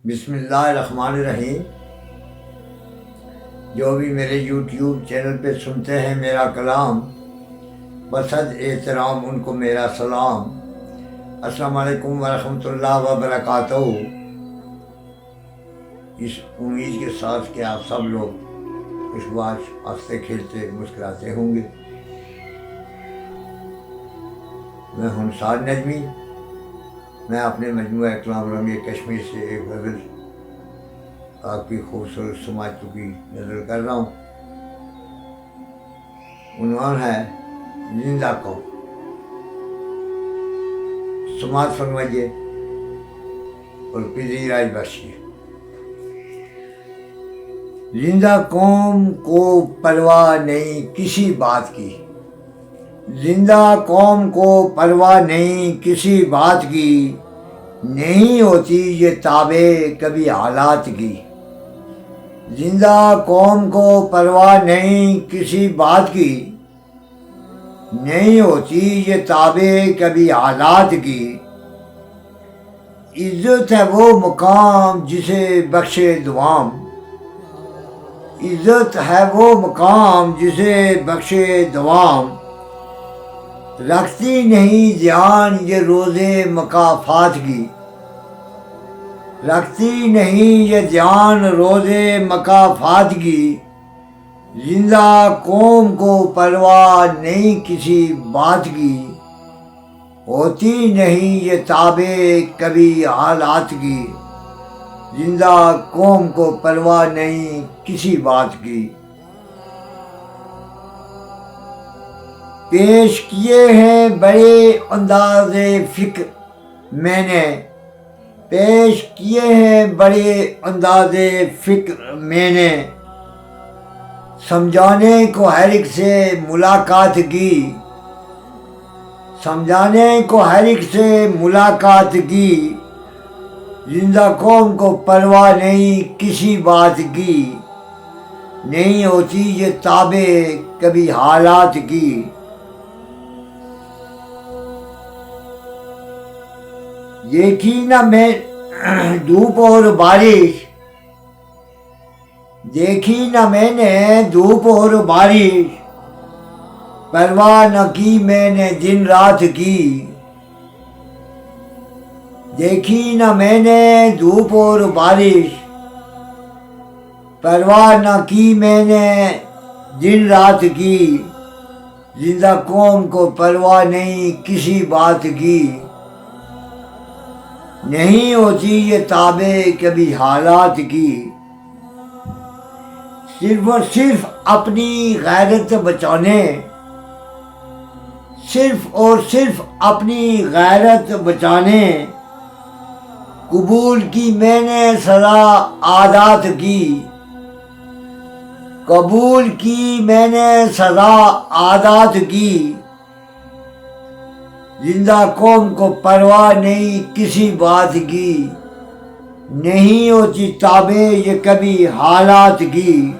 بسم اللہ الرحمن الرحیم۔ جو بھی میرے یوٹیوب چینل پہ سنتے ہیں میرا کلام، بصد احترام ان کو میرا سلام۔ السلام علیکم ورحمۃ اللہ وبرکاتہ۔ اس امید کے ساتھ کہ آپ سب لوگ خوشباش ہنستے کھیلتے مسکراتے ہوں گے۔ میں ہوں سعد نجمی۔ میں اپنے مجموعہ کلام رمی کشمیر سے ایک غزل آپ کی خوبصورت سماعتوں کی نظر کر رہا ہوں۔ عنوان ہے زندہ قوم۔ سماعت فرمائیے اور پذیرائی بخشیے۔ زندہ قوم کو پرواہ نہیں کسی بات کی، زندہ قوم کو پرواہ نہیں کسی بات کی، نہیں ہوتی یہ تابع کبھی حالات کی۔ زندہ قوم کو پرواہ نہیں کسی بات کی، نہیں ہوتی یہ تابع کبھی حالات کی۔ عزت ہے وہ مقام جسے بخشے دوام، عزت ہے وہ مقام جسے بخشے دوام۔ رکھتی نہیں دھیان یہ روزے مکافات کی، رکھتی نہیں یہ دھیان روزے مکافات کی۔ زندہ قوم کو پرواہ نہیں کسی بات کی، ہوتی نہیں یہ تابع کبھی حالات کی۔ زندہ قوم کو پرواہ نہیں کسی بات کی۔ پیش کیے ہیں بڑے انداز فکر میں نے، پیش کیے ہیں بڑے انداز فکر میں نے، سمجھانے کو ہر ایک سے ملاقات کی، سمجھانے کو ہر ایک سے ملاقات کی۔ زندہ قوم کو پرواہ نہیں کسی بات کی، نہیں ہوتی یہ تابع کبھی حالات کی۔ دیکھی نہ میں دھوپ اور بارش، دیکھی نہ میں نے دھوپ اور بارش، پرواہ نہ کی میں نے دن رات کی۔ دیکھی نہ میں نے دھوپ اور بارش، پرواہ نہ کی میں نے دن رات کی۔ زندہ قوم کو پرواہ نہیں کسی بات کی، نہیں ہوتی یہ تابع کبھی حالات کی۔ صرف اور صرف اپنی غیرت بچانے، صرف اور صرف اپنی غیرت بچانے، قبول کی میں نے سزا عادات کی، قبول کی میں نے سزا عادات کی۔ زندہ قوم کو پرواہ نہیں کسی بات کی، نہیں ہوتی تابع یہ کبھی حالات کی۔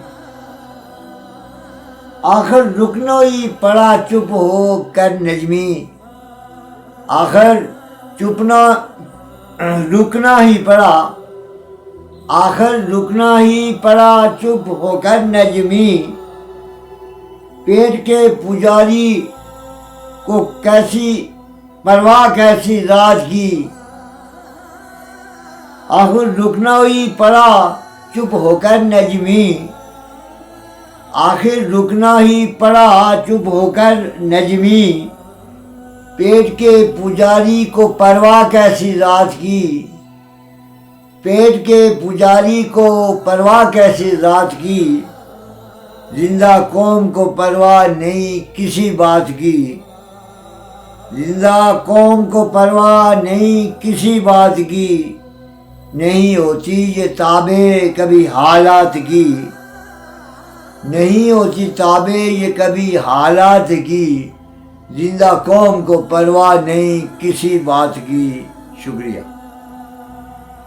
آخر رکنا ہی پڑا چپ ہو کر نجمی، آخر رکنا ہی پڑا، آخر رکنا ہی پڑا چپ ہو کر نجمی۔ پیٹ کے پجاری کو کیسی پرواہ کیسی ذات کی، آخر رکنا ہی پڑا چپ ہو کر نجمی، آخر رکنا ہی پڑا چپ ہو کر نجمی۔ پیٹ کے پجاری کو پرواہ کیسی ذات کی، پیٹ کے پجاری کو پرواہ کیسی ذات کی۔ زندہ قوم کو پرواہ نہیں کسی بات کی، زندہ قوم کو پرواہ نہیں کسی بات کی، نہیں ہوتی یہ تابع کبھی حالات کی، نہیں ہوتی تابع یہ کبھی حالات کی۔ زندہ قوم کو پرواہ نہیں کسی بات کی۔ شکریہ۔